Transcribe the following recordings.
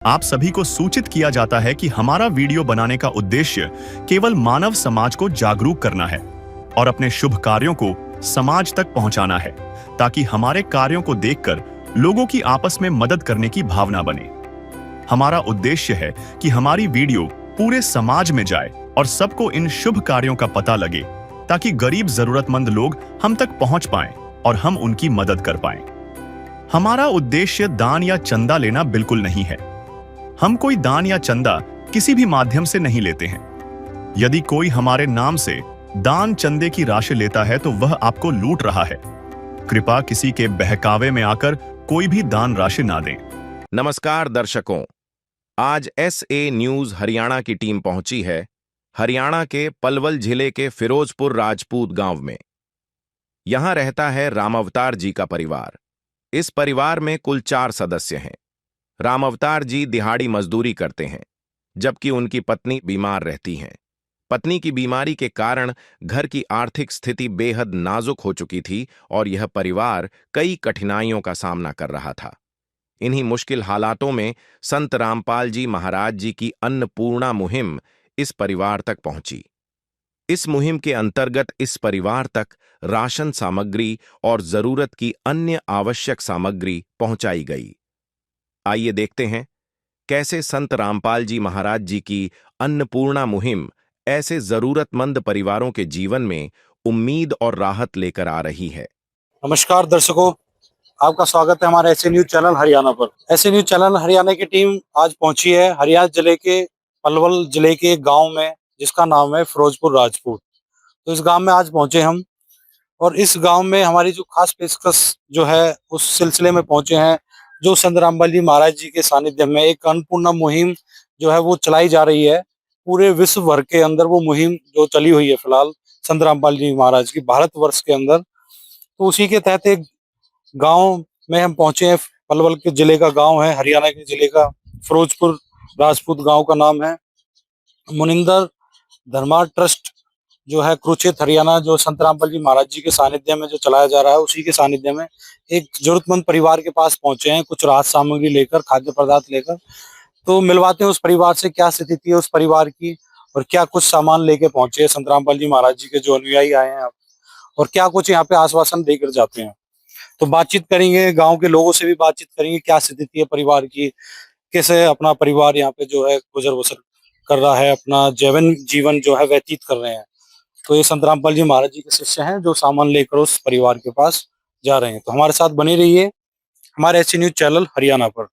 आप सभी को सूचित किया जाता है कि हमारा वीडियो बनाने का उद्देश्य केवल मानव समाज को जागरूक करना है और अपने शुभ कार्यों को समाज तक पहुंचाना है, ताकि हमारे कार्यों को देखकर लोगों की आपस में मदद करने की भावना बने। हमारा उद्देश्य है कि हमारी वीडियो पूरे समाज में जाए और सबको इन शुभ कार्यों का पता लगे, ताकि गरीब जरूरतमंद लोग हम तक पहुंच पाएं और हम उनकी मदद कर पाएं। हमारा उद्देश्य दान या चंदा लेना बिल्कुल नहीं है। हम कोई दान या चंदा किसी भी माध्यम से नहीं लेते हैं। यदि कोई हमारे नाम से दान चंदे की राशि लेता है तो वह आपको लूट रहा है। कृपया किसी के बहकावे में आकर कोई भी दान राशि ना दें। नमस्कार दर्शकों, आज SA न्यूज हरियाणा की टीम पहुंची है हरियाणा के पलवल जिले के फिरोजपुर राजपूत गांव में। यहां रहता है रामावतार जी का परिवार। इस परिवार में कुल 4 सदस्य हैं। रामावतार जी दिहाड़ी मजदूरी करते हैं, जबकि उनकी पत्नी बीमार रहती हैं। पत्नी की बीमारी के कारण घर की आर्थिक स्थिति बेहद नाजुक हो चुकी थी और यह परिवार कई कठिनाइयों का सामना कर रहा था। इन्हीं मुश्किल हालातों में संत रामपाल जी महाराज जी की अन्नपूर्णा मुहिम इस परिवार तक पहुंची। इस मुहिम के अंतर्गत इस परिवार तक राशन सामग्री और जरूरत की अन्य आवश्यक सामग्री पहुंचाई गई। आइए देखते हैं कैसे संत रामपाल जी महाराज जी की अन्नपूर्णा मुहिम ऐसे जरूरतमंद परिवारों के जीवन में उम्मीद और राहत लेकर आ रही है। नमस्कार दर्शकों, आपका स्वागत है हमारे ऐसे न्यूज चैनल हरियाणा पर। ऐसे न्यूज चैनल हरियाणा की टीम आज पहुंची है हरियाणा जिले के पलवल जिले के एक गांव में, जिसका नाम है फिरोजपुर राजपूत। तो इस गांव में आज पहुंचे हम, और इस गांव में हमारी जो खास पेशकश जो है उस सिलसिले में पहुंचे हैं, जो संत रामपाल जी महाराज जी के सानिध्य में एक अन्नपूर्णा मुहिम जो है वो चलाई जा रही है। पूरे विश्व भर के अंदर वो मुहिम जो चली हुई है फिलहाल संत रामपाल जी महाराज की भारतवर्ष के अंदर, तो उसी के तहत एक गांव में हम पहुंचे हैं। पलवल के जिले का गांव है, हरियाणा के जिले का फिरोजपुर राजपूत गांव का नाम है। मुनिंदर धर्मा ट्रस्ट जो है कुरुक्षेत्र हरियाणा, जो संत रामपाल जी महाराज जी के सानिध्य में जो चलाया जा रहा है, उसी के सानिध्य में एक जरूरतमंद परिवार के पास पहुंचे हैं, कुछ राहत सामग्री लेकर, खाद्य पदार्थ लेकर। तो मिलवाते हैं उस परिवार से, क्या स्थिति है उस परिवार की और क्या कुछ सामान लेके पहुंचे हैं संत रामपाल जी महाराज जी के जो अनुयायी आए हैं, और क्या कुछ यहाँ पे आश्वासन देकर जाते हैं। तो बातचीत करेंगे, गांव के लोगों से भी बातचीत करेंगे, क्या स्थिति है परिवार की, कैसे अपना परिवार यहाँ पे जो है गुजर बसर कर रहा है, अपना जीवन जीवन जो है व्यतीत कर रहे हैं। तो ये संत रामपाल जी महाराज जी के शिष्य हैं जो सामान लेकर उस परिवार के पास जा रहे हैं। तो हमारे साथ बने रहिए हमारे ऐसे न्यूज चैनल हरियाणा पर।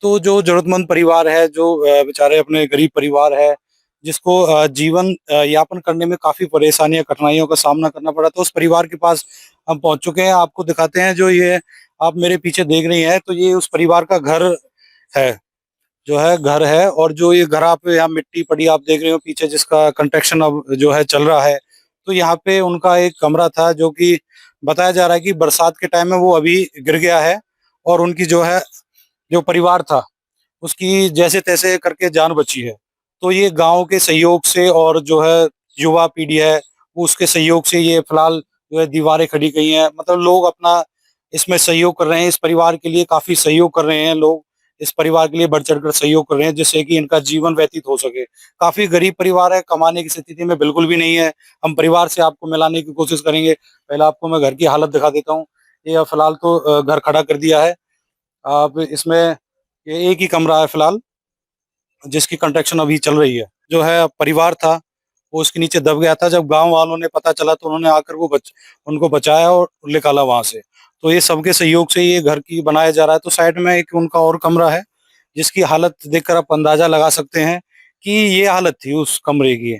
तो जो जरूरतमंद परिवार है, जो बेचारे अपने गरीब परिवार है, जिसको जीवन यापन करने में काफी परेशानियां कठिनाइयों का सामना करना पड़ा, तो उस परिवार के पास हम पहुंच चुके हैं। आपको दिखाते हैं, जो ये आप मेरे पीछे देख रही हैं, तो ये उस परिवार का घर है, जो है घर है। और जो ये घर आप यहाँ मिट्टी पड़ी आप देख रहे हो पीछे, जिसका कंस्ट्रक्शन अब जो है चल रहा है, तो यहाँ पे उनका एक कमरा था जो कि बताया जा रहा है कि बरसात के टाइम में वो अभी गिर गया है, और उनकी जो है जो परिवार था उसकी जैसे तैसे करके जान बची है। तो ये गांव के सहयोग से और जो है युवा पीढ़ी है वो उसके सहयोग से ये फिलहाल जो है दीवारें खड़ी गई हैं। मतलब लोग अपना इसमें सहयोग कर रहे हैं, इस परिवार के लिए काफी सहयोग कर रहे हैं लोग, इस परिवार के लिए बढ़ चढ़कर सहयोग कर रहे हैं, जिससे कि इनका जीवन व्यतीत हो सके। काफी गरीब परिवार है, कमाने की स्थिति में बिल्कुल भी नहीं है। हम परिवार से आपको मिलाने की कोशिश करेंगे। पहले आपको मैं घर की हालत दिखा देता हूँ। ये फिलहाल तो घर खड़ा कर दिया है। आप इसमें ये एक ही कमरा है फिलहाल, जिसकी कंस्ट्रक्शन अभी चल रही है। जो है परिवार था वो उसके नीचे दब गया था। जब गांव वालों ने पता चला तो उन्होंने आकर उनको बचाया और निकाला वहां से। तो ये सबके सहयोग से ये घर की बनाया जा रहा है। तो साइड में एक उनका और कमरा है, जिसकी हालत देखकर आप अंदाजा लगा सकते हैं कि ये हालत थी उस कमरे की,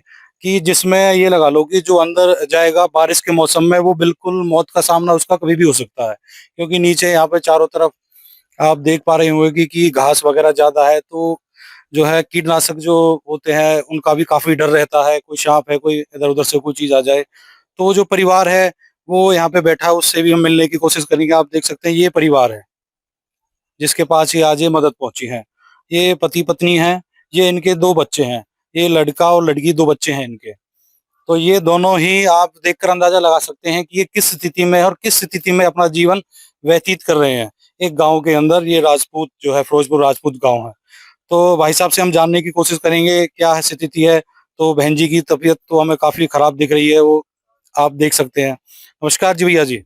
कि जिसमें ये लगा लो कि जो अंदर जाएगा बारिश के मौसम में वो बिल्कुल मौत का सामना उसका कभी भी हो सकता है, क्योंकि नीचे यहाँ पे चारों तरफ आप देख पा रहे होंगे कि घास वगैरह ज्यादा है। तो जो है कीटनाशक जो होते हैं उनका भी काफी डर रहता है, कोई सांप है, कोई इधर उधर से कोई चीज आ जाए। तो जो परिवार है वो यहाँ पे बैठा है, उससे भी हम मिलने की कोशिश करेंगे। आप देख सकते हैं ये परिवार है जिसके पास ये आज ये मदद पहुंची है। ये पति पत्नी है, ये इनके 2 बच्चे हैं, ये लड़का और लड़की 2 बच्चे हैं इनके। तो ये दोनों ही आप देखकर अंदाजा लगा सकते हैं कि ये किस स्थिति में है और किस स्थिति में अपना जीवन व्यतीत कर रहे हैं एक गांव के अंदर। ये राजपूत जो है फिरोजपुर राजपूत गांव है। तो भाई साहब से हम जानने की कोशिश करेंगे क्या है स्थिति है। तो बहन जी की तबीयत तो हमें काफी खराब दिख रही है, वो आप देख सकते हैं। नमस्कार जी भैया जी,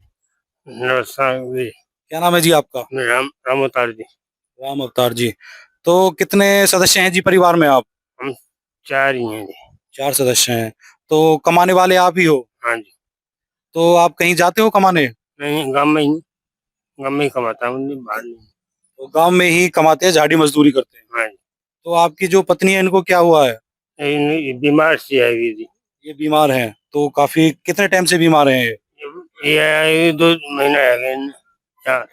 नमस्कार जी। क्या नाम है जी आपका? राम राम अवतार जी। राम अवतार जी। तो कितने सदस्य हैं जी परिवार में आप? हम 4 ही हैं जी। 4 सदस्य हैं। तो कमाने वाले आप ही हो? हाँ जी। तो आप कहीं जाते हो कमाने? नहीं, गाँव में ही कमाता हूँ जी, बाहर नहीं। तो गांव में ही कमाते हैं, झाड़ी मजदूरी करते हैं। हाँ जी। तो आपकी जो पत्नी है इनको क्या हुआ है? ये बीमार सी है जी। ये बीमार हैं। तो काफी कितने टाइम से बीमार हैं ये? ये 2 महीना है गए न, 4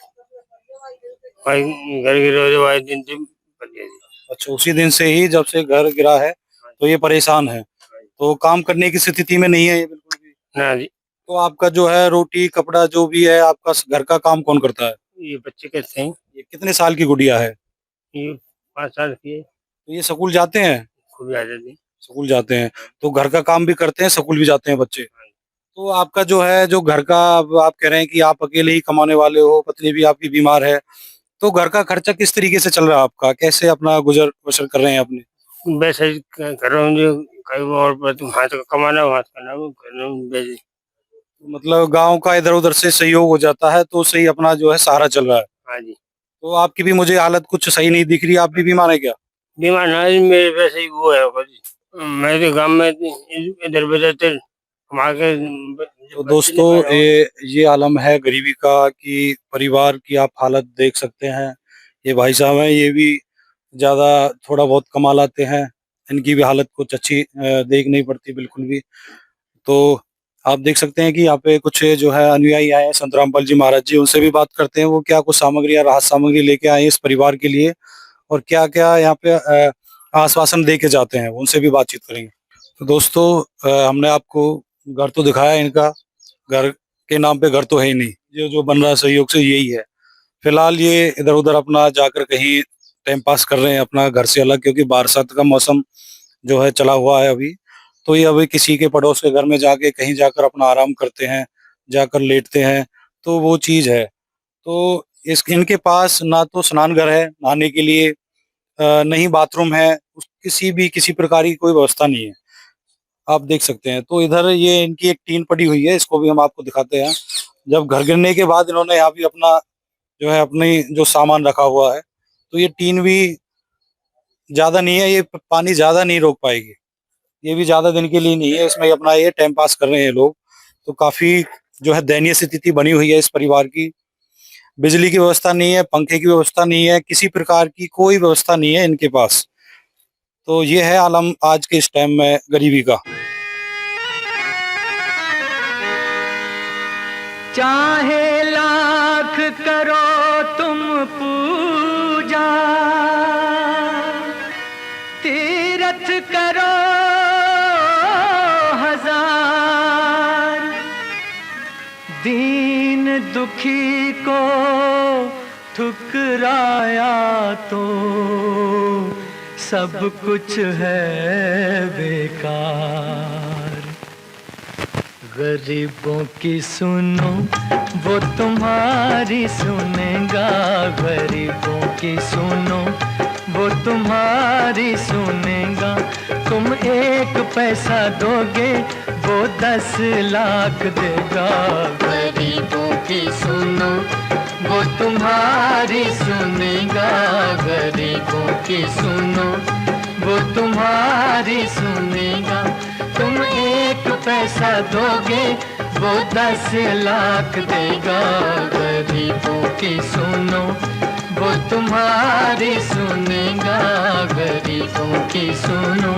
भाई घर की रोजवारी दिन दिन कर दिया जी। अच्छा, उसी दिन से ही जब से घर गिरा है तो ये परेशान है। तो काम करने की स्थिति में नहीं है ये बिल्कुल भी? ना जी। तो आपका जो है रोटी कपड़ा जो भी है आपका घर का काम कौन करता है? ये बच्चे कैसे हैं? ये कितने साल की गुड़िया है? ये 5 साल की है। तो ये स्कूल जाते हैं? खूब आ जाती। स्कूल जाते हैं। तो घर का काम भी करते हैं, स्कूल भी जाते हैं बच्चे। तो आपका जो है जो घर का, अब आप कह रहे हैं कि आप अकेले ही कमाने वाले हो, पत्नी भी आपकी बीमार है। तो घर का खर्चा किस तरीके से चल रहा है आपका? कैसे अपना गुजर बसर कर रहे हैं अपने? वैसे ही कर रहा हूँ जो कहीं और पर तुम हाथ का कमाना हाथ करना वो कर रहा हूँ वैसे। मतलब गांव का इधर उधर से सहयोग हो जाता है तो सही अपना जो है सहारा चल रहा है। हाँ जी। तो आपकी भी मुझे हालत कुछ सही नहीं दिख रही, आप भी बीमार है क्या? बीमार ना जी, मेरे वैसे ही वो है जी। मैं तो गाँव में इधर उधर से कमा के तो दोस्तों ये आलम है गरीबी का, कि परिवार की आप हालत देख सकते हैं। ये भाई साहब हैं, ये भी ज्यादा थोड़ा बहुत कमा लाते हैं, इनकी भी हालत कुछ अच्छी देख नहीं पड़ती बिल्कुल भी। तो आप देख सकते हैं कि यहाँ पे कुछ जो है अनुयायी आए हैं संत रामपाल जी महाराज जी, उनसे भी बात करते हैं वो क्या कुछ सामग्री या राहत सामग्री लेके आए हैं इस परिवार के लिए और क्या क्या यहाँ पे आश्वासन दे के जाते हैं, उनसे भी बातचीत करेंगे। तो दोस्तों हमने आपको घर तो दिखाया, इनका घर के नाम पे घर तो है ही नहीं, ये जो बन रहा है सहयोग से यही है। फिलहाल ये इधर उधर अपना जाकर कहीं टाइम पास कर रहे हैं अपना घर से अलग, क्योंकि बरसात का मौसम जो है चला हुआ है अभी। तो ये अभी किसी के पड़ोस के घर में जाके कहीं जाकर अपना आराम करते हैं, जाकर लेटते हैं। तो वो चीज है। तो इनके पास ना तो स्नान घर है नहाने के लिए, नहीं बाथरूम है, किसी प्रकार की कोई व्यवस्था नहीं है, आप देख सकते हैं। तो इधर ये इनकी एक टीन पड़ी हुई है, इसको भी हम आपको दिखाते हैं। जब घर गिरने के बाद इन्होंने यहाँ भी अपना जो है अपनी जो सामान रखा हुआ है। तो ये टीन भी ज्यादा नहीं है, ये पानी ज्यादा नहीं रोक पाएगी, ये भी ज्यादा दिन के लिए नहीं है, इसमें अपना ये टाइम पास कर रहे हैं लोग। तो काफी जो है दयनीय स्थिति बनी हुई है इस परिवार की। बिजली की व्यवस्था नहीं है, पंखे की व्यवस्था नहीं है, किसी प्रकार की कोई व्यवस्था नहीं है इनके पास। तो ये है आलम आज के इस टाइम में गरीबी का। चाहे लाख करो तुम पूजा, तीरथ करो हजार, दीन दुखी को ठुकराया तो सब कुछ है बेकार। गरीबों की सुनो वो तुम्हारी सुनेगा, गरीबों की सुनो वो तुम्हारी सुनेगा। तुम 1 पैसा दोगे वो 10 लाख देगा। गरीबों की सुनो वो तुम्हारी सुनेगा, गरीबों की सुनो वो तुम्हारी सुनेगा। तुम 1 पैसा दोगे वो 10 लाख देगा। गरीबों की सुनो वो तुम्हारी सुनेगा, गरीबों की सुनो।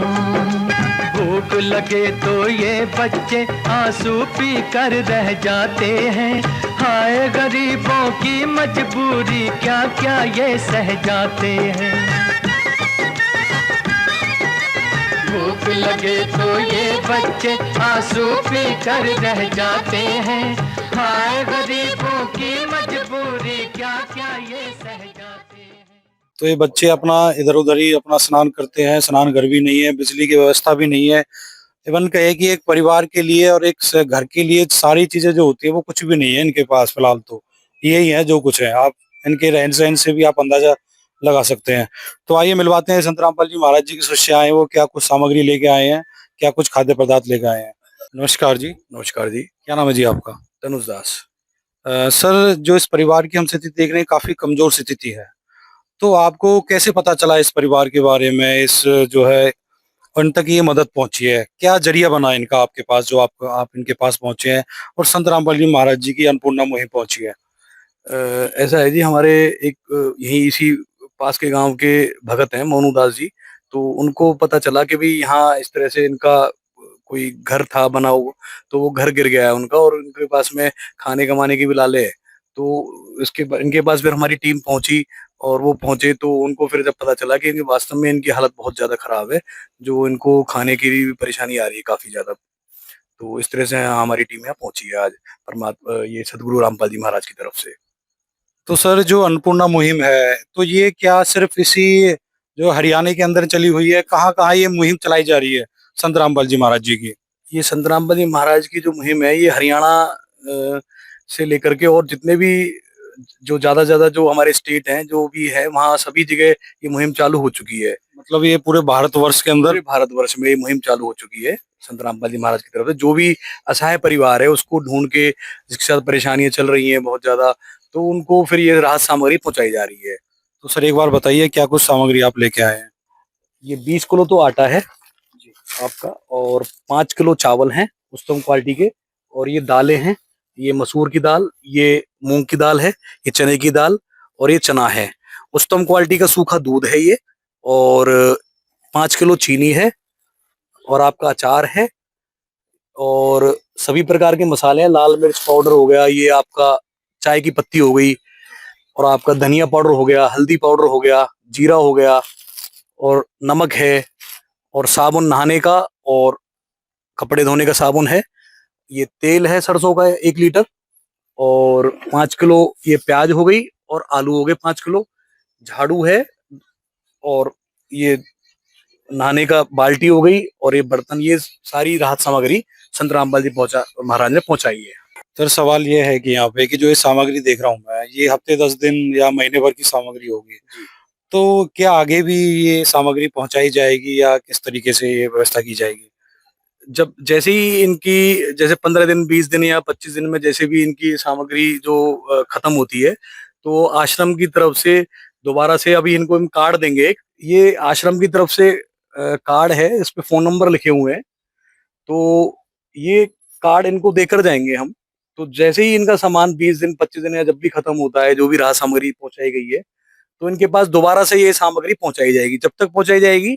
भूख लगे तो ये बच्चे आंसू पी कर रह जाते हैं, हाय गरीबों की मजबूरी क्या क्या ये सह जाते हैं। भूख लगे तो ये बच्चे आंसू पी कर रह जाते हैं, हाय गरीबों की मजबूरी क्या क्या ये सह जाते हैं। तो ये बच्चे अपना इधर उधर ही अपना स्नान करते हैं, स्नान घर भी नहीं है, बिजली की व्यवस्था भी नहीं है। इवन कहे कि एक परिवार के लिए और एक घर के लिए सारी चीजें जो होती है वो कुछ भी नहीं है इनके पास फिलहाल। तो यही है जो कुछ है, आप इनके रहन सहन से भी आप अंदाजा लगा सकते हैं। तो आइए मिलवाते हैं संत रामपाल जी महाराज जी के शिष्य आए, वो क्या कुछ सामग्री लेके आए हैं, क्या कुछ खाद्य पदार्थ लेके आए हैं। नमस्कार जी। नमस्कार जी। क्या नाम है जी आपका? तनुज दास। सर, जो इस परिवार की हम स्थिति देख रहे हैं काफी कमजोर स्थिति है, तो आपको कैसे पता चला इस परिवार के बारे में, इस जो है उन तक ये मदद पहुंची है, क्या जरिया बना है इनका आपके पास जो आप इनके पास पहुंचे हैं और संत रामपाल जी महाराज जी की अन्नपूर्णा मुहिम पहुंची है? ऐसा है जी, हमारे एक यहीं इसी पास के गांव के भगत हैं मोनू दास जी, तो उनको पता चला कि भाई यहाँ इस तरह से इनका कोई घर था बना हुआ, तो वो घर गिर गया है उनका और उनके पास में खाने कमाने की भी लाले है। तो इनके पास फिर हमारी टीम पहुंची और वो पहुंचे तो उनको फिर जब पता चला कि इनके वास्तव में इनकी हालत बहुत ज्यादा खराब है, जो इनको खाने की भी परेशानी आ रही है काफी ज्यादा। तो इस तरह से हमारी टीम यहाँ पहुंची है आज परमात्मा ये सदगुरु रामपाल जी महाराज की तरफ से। तो सर, जो अन्नपूर्णा मुहिम है तो ये क्या सिर्फ इसी जो हरियाणा के अंदर चली हुई है, कहाँ कहाँ ये मुहिम चलाई जा रही है संत रामपाल जी महाराज जी की? ये संत रामपाल जी महाराज की जो मुहिम है ये हरियाणा से लेकर के और जितने भी जो ज्यादा जो हमारे स्टेट हैं जो भी है वहाँ सभी जगह ये मुहिम चालू हो चुकी है। मतलब ये पूरे भारतवर्ष के अंदर? पूरे भारतवर्ष में ये मुहिम चालू हो चुकी है संत रामपाल जी महाराज की तरफ से। जो भी असहाय परिवार है उसको ढूंढ के, जिसके साथ परेशानियां चल रही हैं बहुत ज्यादा, तो उनको फिर ये राहत सामग्री पहुंचाई जा रही है। तो सर एक बार बताइए क्या कुछ सामग्री आप लेके आए हैं? ये 20 किलो तो आटा है आपका, और 5 किलो चावल हैं उत्तम क्वालिटी के, और ये दालें हैं, ये मसूर की दाल, ये मूंग की दाल है, ये चने की दाल, और ये चना है। उत्तम क्वालिटी का सूखा दूध है ये, और 5 किलो चीनी है, और आपका अचार है, और सभी प्रकार के मसाले हैं। लाल मिर्च पाउडर हो गया, ये आपका चाय की पत्ती हो गई, और आपका धनिया पाउडर हो गया, हल्दी पाउडर हो गया, जीरा हो गया, और नमक है, और साबुन नहाने का और कपड़े धोने का साबुन है। ये तेल है सरसों का 1 लीटर, और 5 किलो ये प्याज हो गई, और आलू हो गए 5 किलो, झाड़ू है, और ये नहाने का बाल्टी हो गई, और ये बर्तन। ये सारी राहत सामग्री संत रामपाल जी महाराज ने पहुंचाई है। सर सवाल ये है कि यहाँ पे कि जो ये सामग्री देख रहा हूँ मैं, ये हफ्ते 10 दिन या महीने भर की सामग्री होगी, तो क्या आगे भी ये सामग्री पहुंचाई जाएगी या किस तरीके से ये व्यवस्था की जाएगी? जब जैसे ही इनकी जैसे 15 दिन 20 दिन या 25 दिन में जैसे भी इनकी सामग्री जो खत्म होती है, तो आश्रम की तरफ से दोबारा से अभी इनको हम कार्ड देंगे। ये आश्रम की तरफ से कार्ड है, इस पे फोन नंबर लिखे हुए हैं, तो ये कार्ड इनको देकर जाएंगे हम। तो जैसे ही इनका सामान 20 दिन 25 दिन या जब भी खत्म होता है, जो भी राहत सामग्री पहुंचाई गई है, तो इनके पास दोबारा से ये सामग्री पहुंचाई जाएगी। जब तक पहुंचाई जाएगी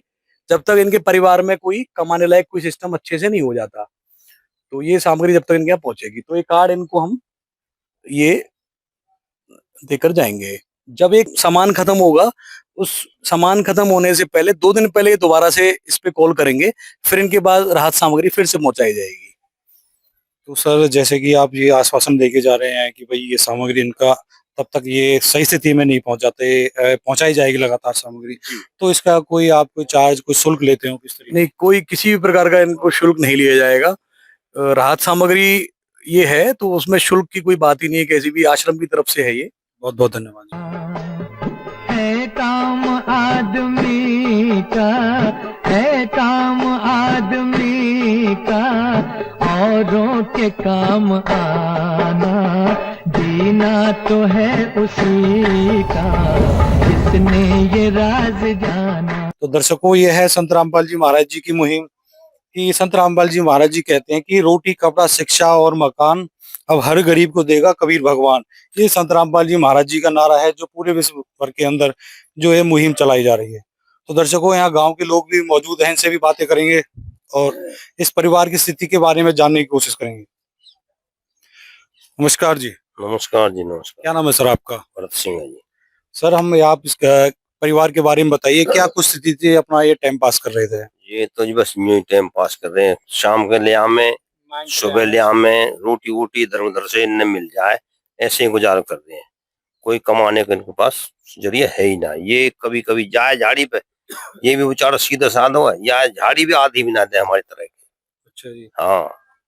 जब तक इनके परिवार में कोई कमाने लायक कोई सिस्टम अच्छे से नहीं हो जाता, तो ये सामग्री जब तक इनके यहाँ पहुंचेगी। तो ये कार्ड इनको हम ये देकर जाएंगे। जब एक सामान खत्म होगा, उस सामान खत्म होने से पहले 2 दिन पहले दोबारा से इस पे कॉल करेंगे, फिर इनके बाद राहत सामग्री फिर से पहुंचाई जाएगी। तो सर जैसे कि आप ये आश्वासन देके जा रहे हैं कि भाई ये सामग्री इनका तब तक ये सही स्थिति में नहीं पहुंचाई जाएगी लगातार सामग्री, तो इसका कोई आप कोई चार्ज कोई शुल्क लेते हो किस तरीके? नहीं, कोई किसी भी प्रकार का इनको शुल्क नहीं लिया जाएगा। राहत सामग्री ये है तो उसमें शुल्क की कोई बात ही नहीं है, कैसी भी आश्रम की तरफ से है ये। बहुत बहुत धन्यवाद। है काम आदमी का, है काम आदमी का, औरों के काम आना, जीना तो है उसी का, जिसने ये राज जाना। तो दर्शकों, ये है संत रामपाल जी महाराज जी की मुहिम। कि संत रामपाल जी महाराज जी कहते हैं कि रोटी कपड़ा शिक्षा और मकान अब हर गरीब को देगा कबीर भगवान। ये संत रामपाल जी महाराज जी का नारा है जो पूरे विश्व भर के अंदर जो है मुहिम चलाई जा रही है। तो दर्शकों, यहाँ गांव के लोग भी मौजूद हैं, इनसे भी बातें करेंगे और इस परिवार की स्थिति के बारे में जानने की कोशिश करेंगे। नमस्कार जी। नमस्कार जी, नमस्कार। क्या नाम है सर आपका? भरत सिंह है जी। सर, हम आप इस परिवार के बारे में बताइए, क्या कुछ स्थिति थी, अपना ये टाइम पास कर रहे थे? ये तो जी बस यूं ही टाइम पास कर रहे हैं। शाम के लिया में, सुबह लिया में, रोटी वोटी इधर उधर से इनने मिल जाए, ऐसे ही गुजारा कर रहे हैं। कोई कमाने का इनके पास जरिया है ही ना। ये कभी कभी जाए झाड़ी पे, ये भी बेचारा सीधा साधा है, या झाड़ी भी आधी भी ना दे हमारी तरह की। अच्छा जी। हाँ,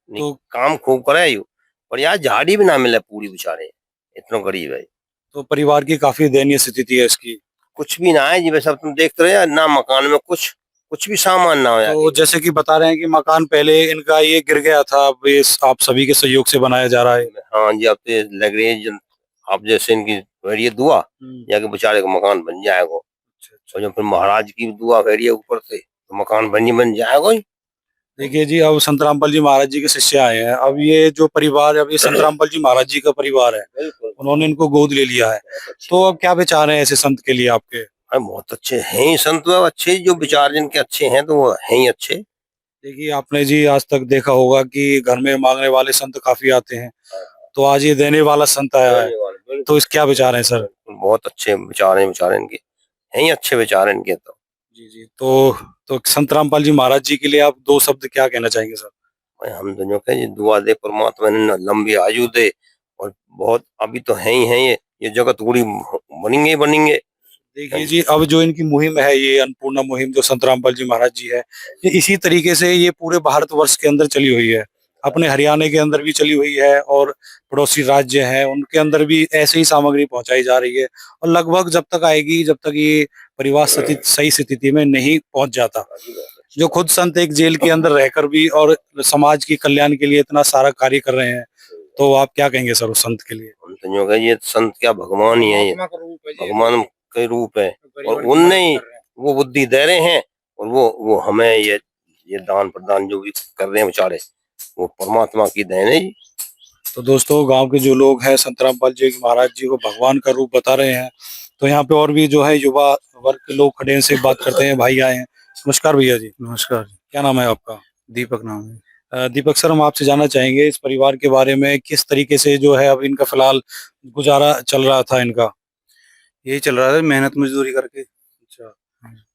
तो काम खूब करे यू, और यार झाड़ी भी ना मिले पूरी, बेचारे इतना गरीब है। तो परिवार की काफी दयनीय स्थिति है इसकी। कुछ भी ना है जी, वैसे अब तुम देखते रहे ना, मकान में कुछ भी सामान ना हो यार। तो जैसे कि बता रहे हैं कि मकान पहले इनका ये गिर गया था, अब ये आप सभी के सहयोग से बनाया जा रहा है। हाँ जी, अब तो लग रही है आप जैसे इनकी ये दुआ या कि बेचारे का मकान बन जाएगा। और जब फिर महाराज की दुआ है ऊपर से, तो मकान बन जाएगा ही। देखिए जी, अब संत रामपाल जी महाराज जी के शिष्य आए हैं। अब ये जो परिवार, अब ये संत रामपाल जी महाराज जी का परिवार है, बिल्कुल, उन्होंने इनको गोद ले लिया है। तो अब क्या विचार है ऐसे संत के लिए आपके? अरे बहुत अच्छे हैं ही संत, वो अच्छे जो विचार जिनके अच्छे हैं तो वो हैं ही अच्छे। देखिए, आपने जी आज तक देखा होगा कि घर में मांगने वाले संत काफी आते हैं, तो आज ये देने वाला संत आया है, तो इस क्या विचार है सर? बहुत अच्छे विचार हैं इनके, हैं ही अच्छे विचार इनके। तो जी जी। तो संत रामपाल जी महाराज जी के लिए आप दो शब्द क्या कहना चाहेंगे सर? भाई हम तो जो कहे दुआ दे परमात्मा ने लंबी आयु दे, और बहुत अभी तो है ही है, ये जगत पूरी बनेंगे। देखिए जी, अब जो इनकी मुहिम है, ये अन्नपूर्णा मुहिम जो संत रामपाल जी महाराज जी है, ये इसी तरीके से ये पूरे भारतवर्ष के अंदर चली हुई है। अपने हरियाणा के अंदर भी चली हुई है और पड़ोसी राज्य हैं उनके अंदर भी ऐसे ही सामग्री पहुंचाई जा रही है। और लगभग जब तक आएगी, जब तक ये परिवार सही स्थिति में नहीं पहुंच जाता। जो खुद संत एक जेल के अंदर रहकर भी और समाज की कल्याण के लिए इतना सारा कार्य कर रहे हैं, तो आप क्या कहेंगे सर उस संत के लिए? हम तो जो कहे ये संत क्या भगवान ही है, ये भगवान के रूप है, और उनने ही वो बुद्धि दे रहे हैं, और वो हमें ये दान प्रदान जो भी कर रहे हैं बेचारे, वो परमात्मा की देन है जी। तो दोस्तों, गांव के जो लोग हैं संत रामपाल जी महाराज जी को भगवान का रूप बता रहे हैं। तो यहाँ पे और भी जो है युवा वर्ग के लोग खड़े हैं, से बात करते हैं। भाई आए हैं। नमस्कार भैया जी। नमस्कार। क्या नाम है आपका? दीपक नाम है। दीपक सर, हम आपसे जानना चाहेंगे इस परिवार के बारे में, किस तरीके से जो है अब इनका फिलहाल गुजारा चल रहा था इनका? यही चल रहा है मेहनत मजदूरी करके। अच्छा।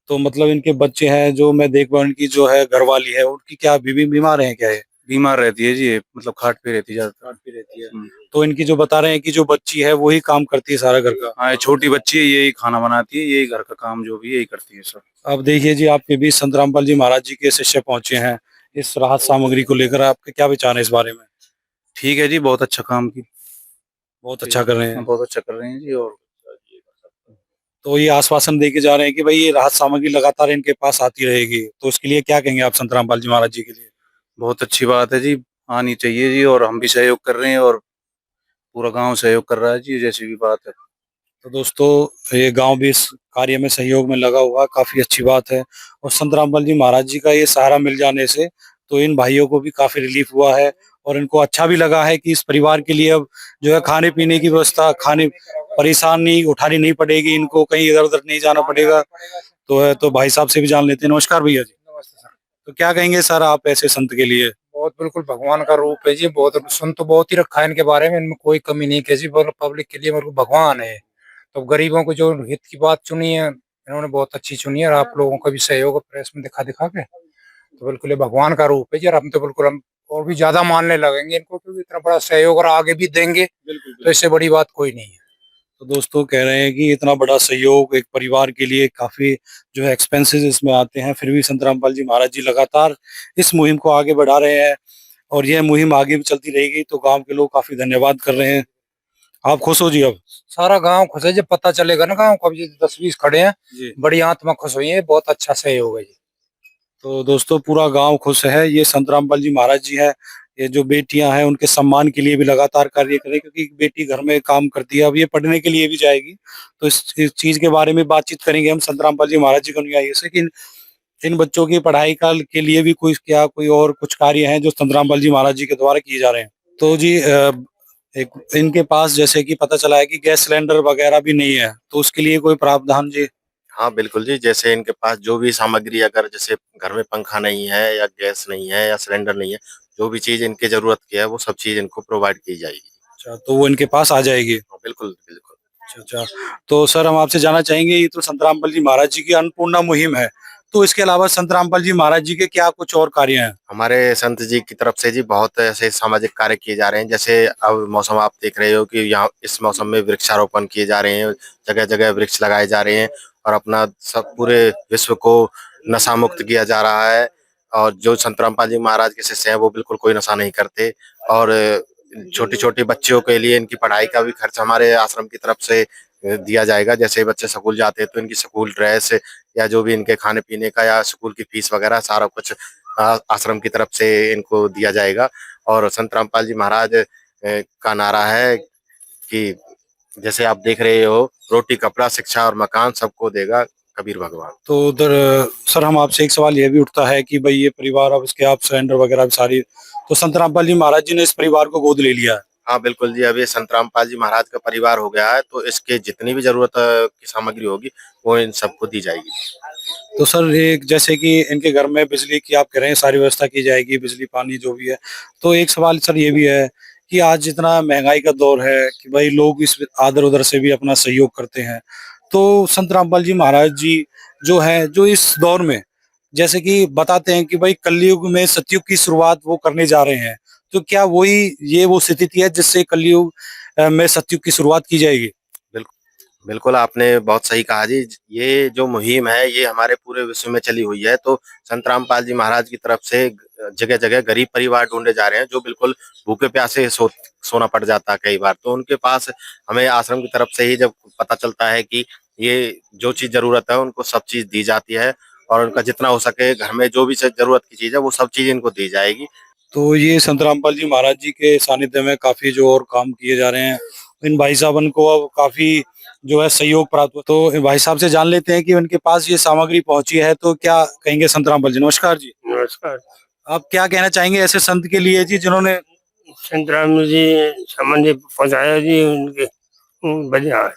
तो मतलब इनके बच्चे हैं, जो मैं देख पा, इनकी जो है घरवाली है, उनकी क्या बीवी बीमार है क्या? ये बीमार रहती है जी, ये मतलब खाट पे रहती है ज्यादातर। खाट पे रहती है। तो इनकी जो बता रहे हैं कि जो बच्ची है वही काम करती है सारा घर का? हाँ, ये छोटी बच्ची है, यही खाना बनाती है, यही घर का काम जो भी यही करती है सर। अब देखिए जी, आपके बीच संत रामपाल जी महाराज जी के शिष्य पहुंचे हैं इस राहत सामग्री को लेकर। आपके क्या विचार है इस बारे में? ठीक है जी, बहुत अच्छा काम की, बहुत अच्छा कर रहे हैं। बहुत अच्छा कर रहे हैं जी। और तो ये आश्वासन देके जा रहे हैं कि भाई ये राहत सामग्री लगातार इनके पास आती रहेगी, तो इसके लिए क्या कहेंगे आप संत रामपाल जी महाराज जी के लिए? बहुत अच्छी बात है जी, आनी चाहिए जी, और हम भी सहयोग कर रहे हैं और पूरा गांव सहयोग कर रहा है जी, जैसी भी बात है। तो दोस्तों, ये गांव भी इस कार्य में सहयोग में लगा हुआ, काफी अच्छी बात है। और संत रामपाल जी महाराज जी का ये सहारा मिल जाने से तो इन भाइयों को भी काफी रिलीफ हुआ है और इनको अच्छा भी लगा है कि इस परिवार के लिए अब जो है खाने पीने की व्यवस्था, खाने परेशानी उठानी नहीं पड़ेगी, इनको कहीं इधर उधर नहीं जाना पड़ेगा। तो भाई साहब से भी जान लेते हैं। नमस्कार भैया जी। नमस्ते सर। तो क्या कहेंगे सर आप ऐसे संत के लिए? बहुत बिल्कुल भगवान का रूप है जी, बहुत सुन तो बहुत ही रखा है इनके बारे में, इनमें कोई कमी नहीं है जी। पब्लिक के लिए मेरे को भगवान है। तो गरीबों को जो हित की बात चुनी है इन्होंने बहुत अच्छी चुनी है, और आप लोगों का भी सहयोग प्रेस में दिखा के, तो बिल्कुल ये भगवान का रूप है जी। और हम तो बिल्कुल हम और भी ज्यादा मानने लगेंगे इनको, क्योंकि इतना बड़ा सहयोग और आगे भी देंगे, तो इससे बड़ी बात कोई नहीं है। तो दोस्तों, कह रहे हैं कि इतना बड़ा सहयोग एक परिवार के लिए काफी जो है एक्सपेंसेस इसमें आते हैं, फिर भी संत रामपाल जी महाराज जी लगातार इस मुहिम को आगे बढ़ा रहे हैं और यह मुहिम आगे भी चलती रहेगी। तो गांव के लोग काफी धन्यवाद कर रहे हैं। आप खुश हो जी? अब सारा गांव खुश है, जब पता चलेगा ना गांव को, अब ये 10-20 खड़े हैं जी, बड़ी आत्मा खुश हुई है, बहुत अच्छा सहयोग है जी। तो दोस्तों, पूरा गांव खुश है। ये संत रामपाल जी महाराज जी है, ये जो बेटियां हैं उनके सम्मान के लिए भी लगातार कार्य करें, क्योंकि बेटी घर में काम करती है, अब ये पढ़ने के लिए भी जाएगी। तो इस चीज के बारे में बातचीत करेंगे हम संत रामपाल जी महाराज जी को अनुयायी से कि इन बच्चों की पढ़ाई का के लिए भी कोई और कुछ कार्य हैं जो संत रामपाल जी महाराज जी के द्वारा किए जा रहे हैं? तो जी एक इनके पास जैसे कि पता चला है कि गैस सिलेंडर वगैरह भी नहीं है, तो उसके लिए कोई प्रावधान जी? हाँ बिल्कुल जी, जैसे इनके पास जो भी सामग्री, अगर जैसे घर में पंखा नहीं है या गैस नहीं है या सिलेंडर नहीं है, जो भी चीज इनके जरूरत की है वो सब चीज इनको प्रोवाइड की जाएगी। अच्छा, तो वो इनके पास आ जाएगी? हाँ, बिल्कुल बिल्कुल। अच्छा अच्छा, तो सर हम आपसे जानना चाहेंगे, ये तो संत रामपाल जी महाराज जी की अन्नपूर्णा मुहिम है, तो इसके अलावा संत रामपाल जी महाराज जी के क्या कुछ और कार्य हैं? हमारे संत जी की तरफ से जी बहुत ऐसे सामाजिक कार्य किए जा रहे हैं। जैसे अब मौसम आप देख रहे हो कि यहाँ इस मौसम में वृक्षारोपण किए जा रहे हैं, जगह जगह वृक्ष लगाए जा रहे हैं और अपना सब पूरे विश्व को नशा मुक्त किया जा रहा है। और जो संत रामपाल जी महाराज के शिष्य हैं वो बिल्कुल कोई नशा नहीं करते। और छोटी छोटी बच्चियों के लिए इनकी पढ़ाई का भी खर्च हमारे आश्रम की तरफ से दिया जाएगा। जैसे बच्चे स्कूल जाते हैं तो इनकी स्कूल ड्रेस या जो भी इनके खाने पीने का या स्कूल की फीस वगैरह सारा कुछ आश्रम की तरफ से इनको दिया जाएगा। और संत रामपाल जी महाराज का नारा है कि जैसे आप देख रहे हो, रोटी कपड़ा शिक्षा और मकान सबको देगा कबीर भगवान। तो उधर सर हम आपसे एक सवाल ये भी उठता है कि भाई ये परिवार, अब इसके आप सिलेंडर वगैरह भी सारी, तो संत रामपाल जी महाराज जी ने इस परिवार को गोद ले लिया है? हाँ बिल्कुल जी, अब ये संत रामपाल जी महाराज का परिवार हो गया है, तो इसके जितनी भी जरूरत की सामग्री होगी वो इन सबको दी जाएगी। तो सर एक जैसे कि इनके घर में बिजली की आप कह रहे हैं सारी व्यवस्था की जाएगी, बिजली पानी जो भी है, तो एक सवाल सर ये भी है कि आज जितना महंगाई का दौर है कि भाई लोग इस आदर उधर से भी अपना सहयोग करते हैं, तो संत रामपाल जी महाराज जी जो है, जो इस दौर में जैसे कि बताते हैं कि भाई कलयुग में सतयुग की शुरुआत वो करने जा रहे हैं, तो क्या वही ये वो स्थिति है जिससे कलयुग में सतयुग की शुरुआत की जाएगी? बिल्कुल आपने बहुत सही कहा जी। ये जो मुहिम है ये हमारे पूरे विश्व में चली हुई है, तो संत रामपाल जी महाराज की तरफ से जगह जगह गरीब परिवार ढूंढे जा रहे हैं जो बिल्कुल भूखे प्यासे सोना पड़ जाता है कई बार। तो उनके पास हमें आश्रम की तरफ से ही जब पता चलता है कि ये जो चीज जरूरत है उनको सब चीज दी जाती है और उनका जितना हो सके घर में जो भी जरूरत की चीज है वो सब चीज इनको दी जाएगी। तो ये संत रामपाल जी महाराज जी के सानिध्य में काफी जो और काम किए जा रहे हैं, इन भाई साहब को अब काफी जो है सहयोग प्राप्त हुआ। तो भाई साहब से जान लेते हैं कि उनके पास ये सामग्री पहुंची है, तो क्या कहेंगे संत रामपाल जी? नमस्कार जी। नमस्कार। आप क्या कहना चाहेंगे ऐसे संत के लिए जी जिन्होंने संत राम जी सामान्य पहुंचाया जी, उनके बढ़िया है,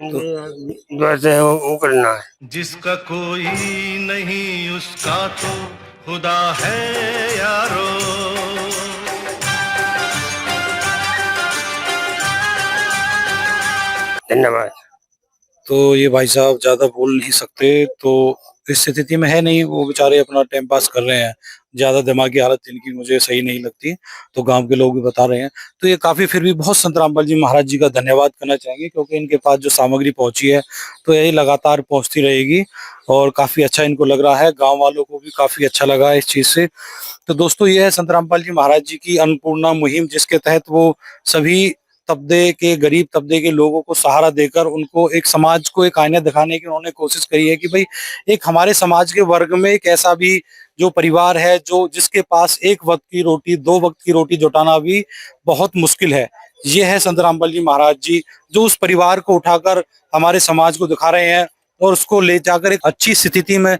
दुआ से वो करना है। जिसका कोई नहीं उसका तो खुदा है यारो। धन्यवाद। तो ये भाई साहब ज्यादा बोल नहीं सकते, तो इस स्थिति में है नहीं, वो बेचारे अपना टाइम पास कर रहे हैं, ज्यादा दिमागी हालत इनकी मुझे सही नहीं लगती, तो गांव के लोग भी बता रहे हैं। तो ये काफी फिर भी बहुत संत रामपाल जी महाराज जी का धन्यवाद करना चाहेंगे, क्योंकि इनके पास जो सामग्री पहुंची है तो यही लगातार पहुंचती रहेगी और काफी अच्छा इनको लग रहा है, गाँव वालों को भी काफी अच्छा लगा है इस चीज से। तो दोस्तों ये है संत रामपाल जी महाराज जी की अन्नपूर्णा मुहिम, जिसके तहत वो सभी तबके के गरीब तबके के लोगों को सहारा देकर उनको एक समाज को एक आईना दिखाने की उन्होंने कोशिश करी है कि भाई एक हमारे समाज के वर्ग में एक ऐसा भी जो परिवार है जो जिसके पास एक वक्त की रोटी, दो वक्त की रोटी जुटाना भी बहुत मुश्किल है। ये है संत रामपाल जी महाराज जी जो उस परिवार को उठाकर हमारे समाज को दिखा रहे हैं और उसको ले जाकर एक अच्छी स्थिति में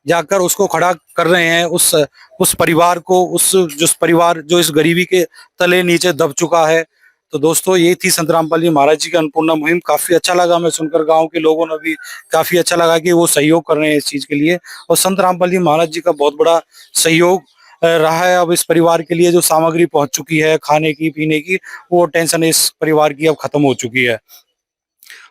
जाकर उसको खड़ा कर रहे हैं, उस परिवार को, जिस परिवार जो इस गरीबी के तले नीचे दब चुका है। तो दोस्तों ये थी संत रामपाल जी महाराज जी की अन्नपूर्णा मुहिम। काफी अच्छा लगा मैं सुनकर, गांव के लोगों ने भी काफी अच्छा लगा कि वो सहयोग कर रहे हैं इस चीज के लिए, और संत रामपाल जी महाराज जी का बहुत बड़ा सहयोग रहा है। अब इस परिवार के लिए जो सामग्री पहुंच चुकी है खाने की पीने की, वो टेंशन इस परिवार की अब खत्म हो चुकी है।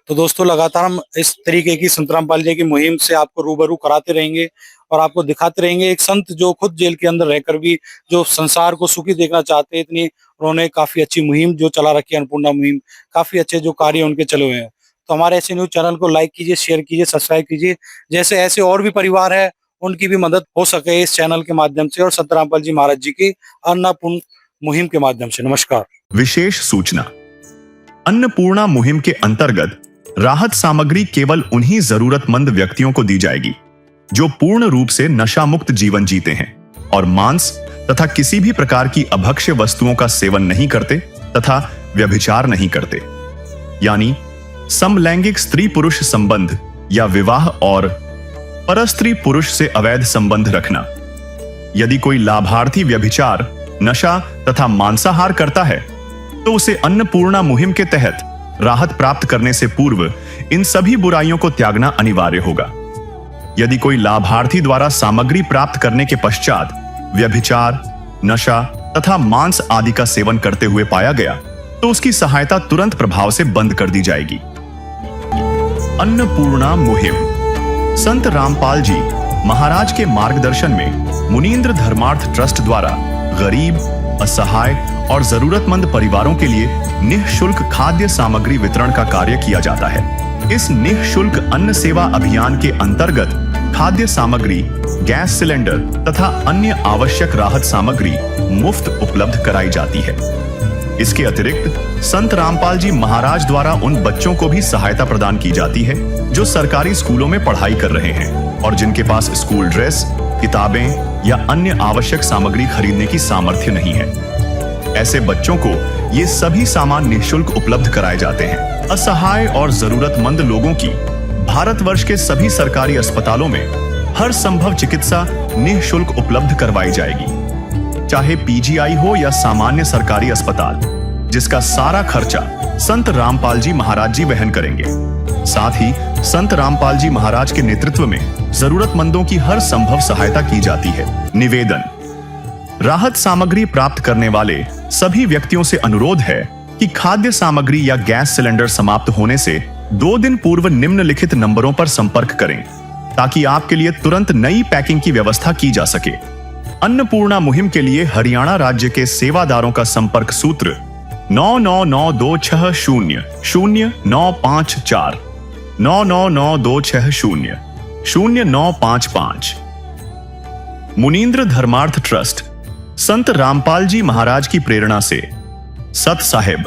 तो दोस्तों लगातार हम इस तरीके की संत रामपाल जी की मुहिम से आपको रूबरू कराते रहेंगे और आपको दिखाते रहेंगे एक संत जो खुद जेल के अंदर रहकर भी जो संसार को सुखी देखना चाहते हैं, इतनी उन्होंने काफी अच्छी मुहिम जो चला रखी है, अन्नपूर्णा मुहिम, काफी अच्छे जो कार्य उनके चले हुए हैं। तो हमारे ऐसे न्यूज चैनल को लाइक कीजिए, शेयर कीजिए, सब्सक्राइब कीजिए, जैसे ऐसे और भी परिवार है उनकी भी मदद हो सके इस चैनल के माध्यम से और संत रामपाल जी महाराज जी की अन्नपूर्णा मुहिम के माध्यम से। नमस्कार। विशेष सूचना, अन्नपूर्णा मुहिम के अंतर्गत राहत सामग्री केवल उन्हीं जरूरतमंद व्यक्तियों को दी जाएगी जो पूर्ण रूप से नशा मुक्त जीवन जीते हैं और मांस तथा किसी भी प्रकार की अभक्ष्य वस्तुओं का सेवन नहीं करते तथा व्यभिचार नहीं करते, यानी समलैंगिक स्त्री पुरुष संबंध या विवाह और परस्त्री पुरुष से अवैध संबंध रखना। यदि कोई लाभार्थी व्यभिचार, नशा तथा मांसाहार करता है तो उसे अन्नपूर्णा मुहिम के तहत राहत प्राप्त करने से पूर्व इन सभी बुराइयों को त्यागना अनिवार्य होगा। यदि कोई लाभार्थी द्वारा सामग्री प्राप्त करने के पश्चात व्यभिचार, नशा तथा मांस आदि का सेवन करते हुए पाया गया तो उसकी सहायता तुरंत प्रभाव से बंद कर दी जाएगी। अन्नपूर्णा मुहिम। संत रामपाल जी महाराज के मार्गदर्शन में मुनींद्र धर्मार्थ ट्रस्ट द्वारा गरीब, असहाय और जरूरतमंद परिवारों के लिए निःशुल्क खाद्य सामग्री वितरण का कार्य किया जाता है। इस निःशुल्क अन्न सेवा अभियान के अंतर्गत खाद्य सामग्री, गैस सिलेंडर तथा अन्य आवश्यक राहत सामग्री मुफ्त उपलब्ध कराई जाती है। इसके अतिरिक्त संत रामपाल जी महाराज द्वारा उन बच्चों को भी सहायता प्रदान की जाती है जो सरकारी स्कूलों में पढ़ाई कर रहे हैं और जिनके पास स्कूल ड्रेस, किताबें या अन्य आवश्यक सामग्री खरीदने की सामर्थ्य नहीं है। ऐसे बच्चों को ये सभी सामान निःशुल्क उपलब्ध कराए जाते हैं। असहाय और जरूरतमंद लोगों की भारतवर्ष के सभी सरकारी अस्पतालों में हर संभव चिकित्सा निःशुल्क उपलब्ध करवाई जाएगी, चाहे पीजीआई हो या सामान्य सरकारी अस्पताल, जिसका सारा खर्चा संत रामपाल जी महाराज जी वहन करेंगे। साथ ही संत रामपाल जी महाराज के नेतृत्व में जरूरतमंदों की हर संभव सहायता की जाती है। निवेदन। राहत सामग्री प्राप्त करने वाले सभी व्यक्तियों से अनुरोध है कि खाद्य सामग्री या गैस सिलेंडर समाप्त होने से 2 दिन पूर्व निम्नलिखित नंबरों पर संपर्क करें ताकि आपके लिए तुरंत नई पैकिंग की व्यवस्था की जा सके। अन्नपूर्णा मुहिम के लिए हरियाणा राज्य के सेवादारों का संपर्क सूत्र 9992600954 9992600955। मुनींद्र धर्मार्थ ट्रस्ट संत रामपाल जी महाराज की प्रेरणा से सत साहिब